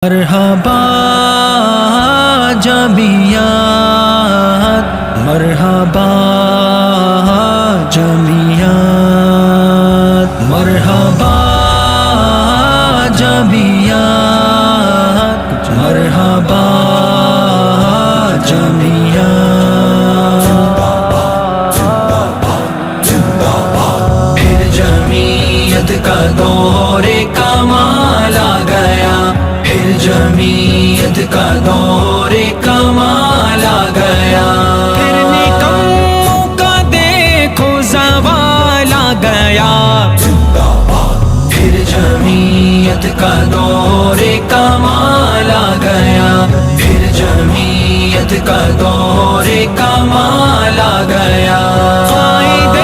مرحبا جمعیت، مرحبا جمعیت، مرحبا جمعیت، مرحبا جمعیت۔ پھر جمعیت کا دور کمال آ گیا، پھر جمعیت کا دور کمال آ گیا، پھر نکموں کا دیکھو زوال آ گیا، پھر جمعیت کا دور کمال آ گیا، پھر جمعیت کا دور کمال آ گیا۔ قائدِ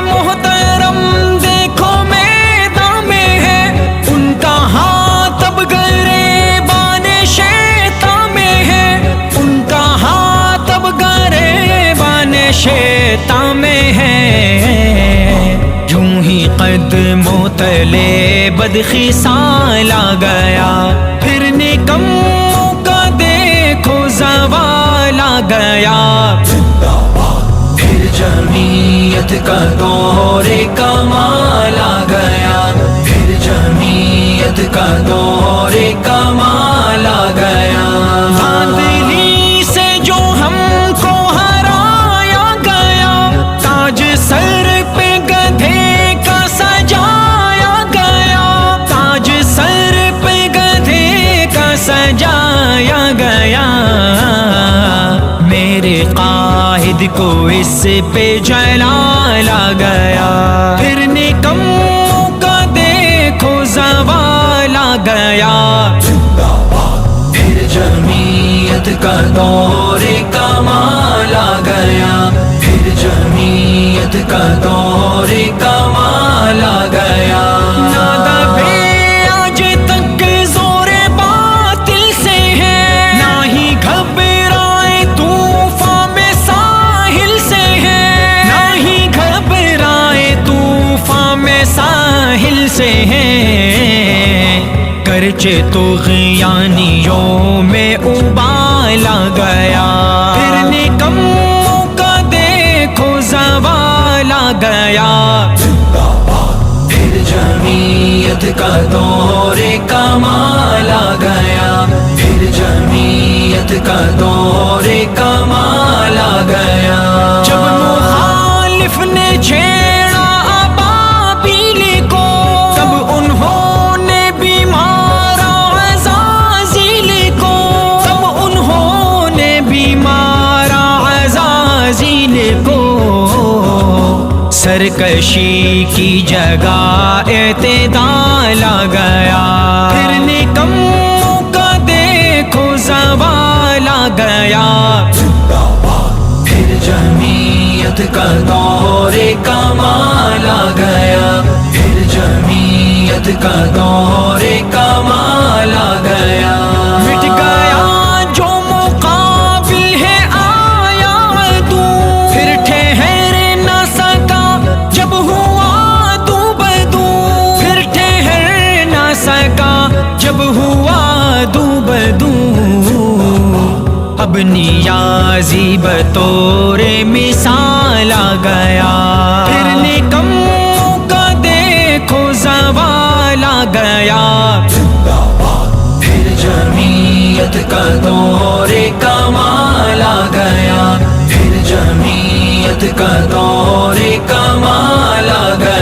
محترم دیکھو میدان میں ہے، ان کا ہاتھ اب گریبان شیطان میں ہے، ان کا ہاتھ اب گریبان شیطان میں ہے۔ یوں ہی قدموں تلے بدخصال آ گیا، پھر نکموں کا دیکھو زوال آ گیا، پھر جمعیت کا دور کمال آ گیا، پھر جمعیت کا دور کمال آ گیا۔ دھاندلی سے جو ہم کو ہرایا گیا، تاج سر پہ گدھے کا سجایا گیا، تاج سر پہ گدھے کا سجایا گیا، میرے قائد کو اس پہ جلال آ گیا، پھر نکموں کا دیکھو زوال آ گیا، پھر جمعیت کا دور کمال آ گیا، پھر جمعیت کا دور کمال آ گیا۔ نہ دبے آج تک زور باطل سے ہے، نہ ہی گھبرائے طوفان میں ساحل سے ہے، نہ ہی گھبرائے طوفان میں ساحل سے ہے، گرچہ طغیانیوں میں ابال آ گیا، پھر نکموں کا دیکھو زوال آ گیا، پھر جمعیت کا دور کمال آ گیا، پھر جمعیت کا دور کمال آ گیا۔ جب مخالف نے چھیڑا ابابیل کو، تب انہوں نے بھی مارا عزازیل کو، تب انہوں نے بھی مارا عزازیل کو، سرکشی کی جگہ اعتدال آ گیا، پھر نکموں کا دیکھو زوال آ گیا، پھر جمعیت کا دور کمال آ گیا، پھر جمعیت کا دور کمال آ گیا۔ مٹ گیا جو مقابل ہے آیا عدو، پھر ٹھہر نہ سکا جب ہوا دو بدو، پھر ٹھہر نہ سکا جب ہوا دو بدو، اب نیازی بطور مثال آ گیا، پھر نکموں کا دیکھو زوال آ گیا، پھر جمعیت کا دور کمال آ گیا، پھر جمعیت کا دور کمال آ گیا۔